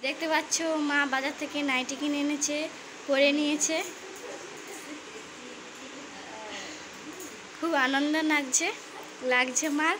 দেখতে পাচ্ছ মা বাজার থেকে নাইটি কিনে এনেছে, পরে নিয়েছে। খুব আনন্দ লাগছে মার।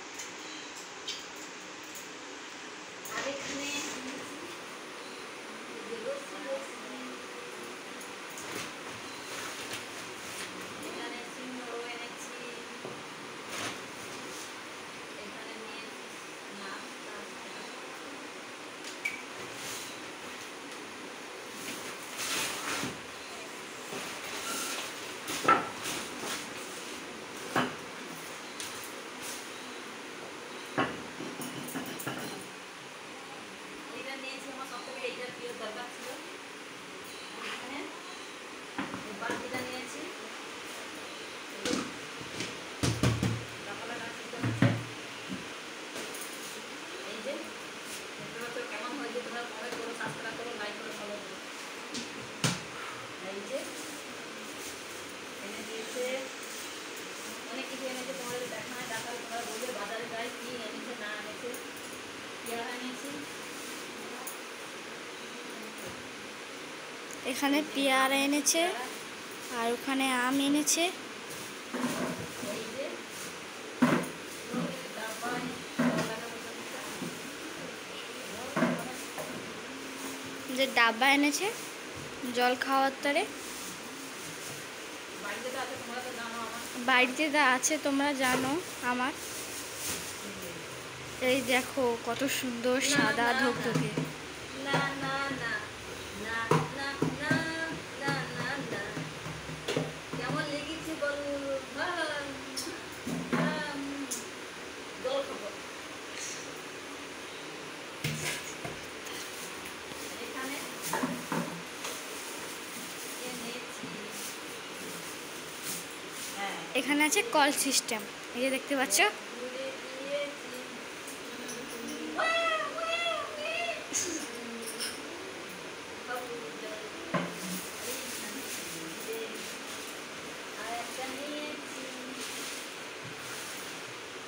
অনেক কিছু এনেছে, তোমাদের দেখায় দেখালে তোমরা বলবে বাজারে যাই কি এনেছে না এনেছে। পেয়ারা এনেছি, এখানে পেয়ারা এনেছে আর ওখানে আম এনেছে। যে ডাব্বা এনেছে জল খাওয়ার তরে, বাড়িতে আছে তোমরা জানো আমার। এই দেখো কত সুন্দর সাদা ধকধকে। কেমন লেগেছে বলো? জল খাবো। এখানে এখানে আছে কল সিস্টেম, এই যে দেখতে পাচ্ছ।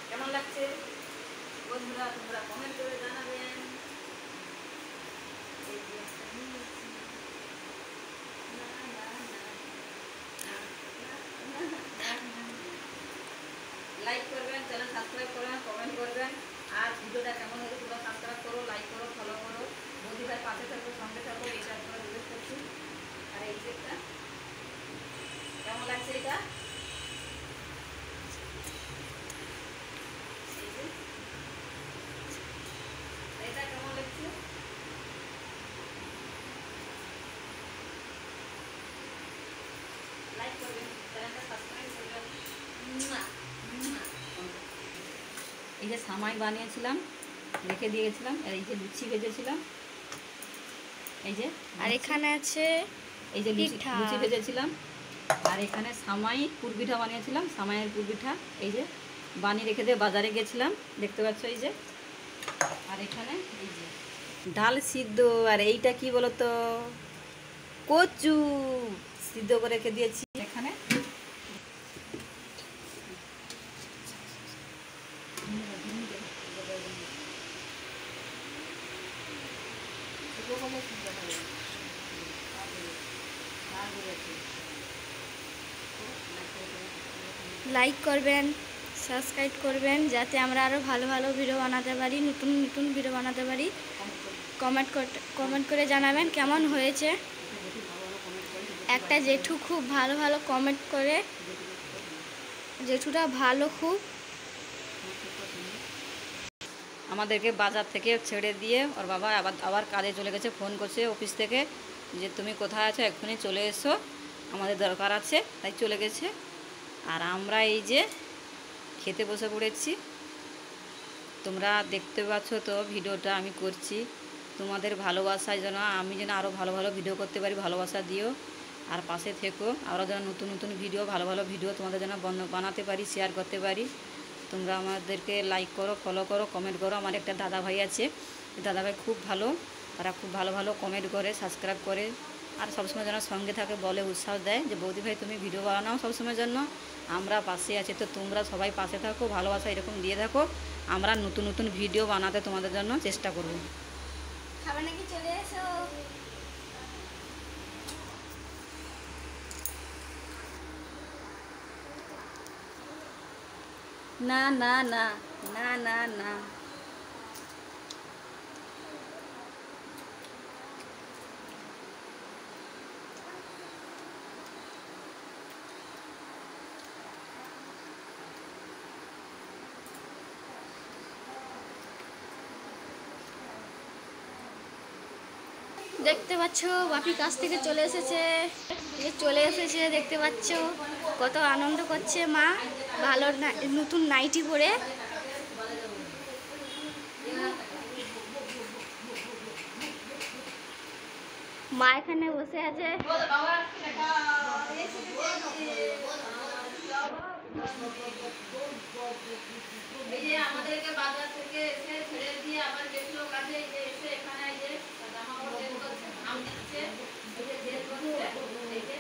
কেমন লাগছে বন্ধুরা? তোমরা কমেন্ট করে জানাবেন। লাইক করবেন, চ্যানেল সাবস্ক্রাইব করবেন, কমেন্ট করবেন। আর ভিডিওটা কেমন হয়েছে তোমরা সাবস্ক্রাইব করো, লাইক করো, ফলো করো। বন্ধুদের পাশে থাকো, সঙ্গে থাকো, এইটা আপনারা রিকোয়েস্ট করছি। আর এই সেটটা কেমন লাগছে? এটা এটা কেমন লাগছে? লাইক করবেন, চ্যানেলটা সাবস্ক্রাইব করবেন। এই যে সামাই বানিয়েছিলাম, রেখে দিয়ে গেছিলাম। আর এই যে লুচি ভেজেছিলাম, এই যে। আর এখানে আছে এই যে লুচি ভেজেছিলাম। আর এখানে সামাই পুরপিঠা বানিয়েছিলাম, সামাইয়ের পুরপিঠা। এই যে বানিয়ে রেখে দিয়ে বাজারে গেছিলাম, দেখতে পাচ্ছ এই যে। আর এখানে এই যে ডাল সিদ্ধ। আর এইটা কি বলতো, কচু সিদ্ধ করে রেখে দিয়েছি এখানে। লাইক করবেন, সাবস্ক্রাইব করবেন, যাতে আমরা আরও ভালো ভালো ভিডিও বানাতে পারি, নতুন নতুন ভিডিও বানাতে পারি। কমেন্ট করে জানাবেন কেমন হয়েছে। একটা জেঠু খুব ভালো ভালো কমেন্ট করে, জেঠুটা ভালো খুব। আমাদেরকে বাজার থেকে ছেড়ে দিয়ে ওর বাবা আবার কাজে চলে গেছে। ফোন করছে অফিস থেকে যে তুমি কোথায় আছো, এক্ষুনি চলে এসো, আমাদের দরকার আছে, তাই চলে গেছে। আর আমরা এই যে খেতে বসে পড়েছি। তোমরা দেখতে পাচ্ছ তো ভিডিওটা আমি করছি তোমাদের ভালোবাসায়, যেন আমি যেন আরও ভালো ভালো ভিডিও করতে পারি। ভালোবাসা দিও আর পাশে থেকো। আরও যেন নতুন নতুন ভিডিও, ভালো ভালো ভিডিও তোমাদের যেন বানাতে পারি, শেয়ার করতে পারি। তোমরা আমাদেরকে লাইক করো, ফলো করো, কমেন্ট করো। আমার একটা দাদা ভাই আছে, দাদা ভাই খুব ভালো, তারা খুব ভালো ভালো কমেন্ট করে, সাবস্ক্রাইব করে। আর সবসময় যেন সঙ্গে থাকে, বলে উৎসাহ দেয় যে বৌদি ভাই তুমি ভিডিও বানাও সবসময়ের জন্য, আমরা পাশে আছি। তো তোমরা সবাই পাশে থাকো, ভালোবাসা এরকম দিয়ে থাকো। আমরা নতুন নতুন ভিডিও বানাতে তোমাদের জন্য চেষ্টা করব। খাবার নাকি চলে এসো। না না না না না না। দেখতে পাচ্ছ বাপি কাছ থেকে চলে এসেছে, দেখতে পাচ্ছ কত আনন্দ করছে মা, ভালো নতুন নাইটি পরে। মা এখানে বসে আছে। এই যে আমাদেরকে বাজার থেকে এসে ছেড়ে দিয়ে আবার গেছিল কাজে, এই যে এসে এখানে এই যে জামা কাপড় চেঞ্জ করছে, ঘাম দিচ্ছে, এই যে চেঞ্জ করছে, এই যে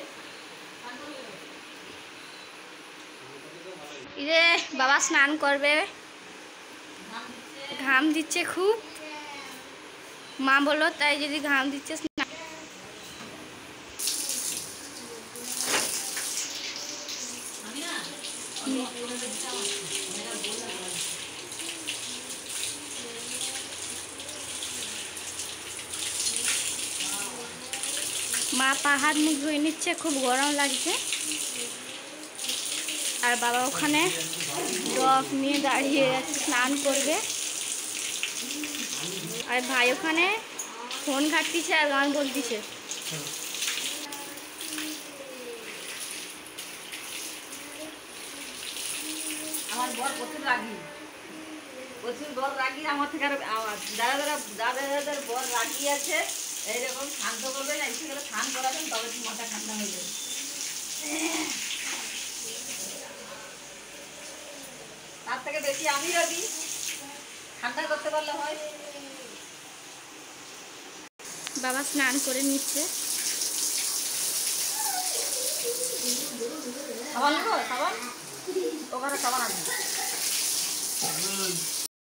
এই যে বাবা স্নান করবে, ঘাম দিচ্ছে খুব, মা বললো তাই যদি ঘাম দিচ্ছে স্নান। মা পা হাত মুখ ধুয়ে নিচ্ছে, খুব গরম লাগছে। আর বাবা ওখানে ডগ নিয়ে দাঁড়িয়ে আছে, স্নান করবে। আর ভাই ওখানে ফোন ঘাটতিছে আর গান বলতিছে। আমার বর প্রচুর রাগী, প্রচুর বর রাগী। আমার থেকে আরো যাদের বর রাগী আছে এইরকম শান্ত করবেন, এসে গেলে স্নান করাবেন, তবে কি মাথা ঠান্ডা হয়ে যাবে। তার থেকে বেশি আমি রাগী, ঠান্ডা করতে পারলে হয়। বাবা স্নান করে নিচ্ছে। সাবান নেবো, সাবান ওখানে সাবান আছে।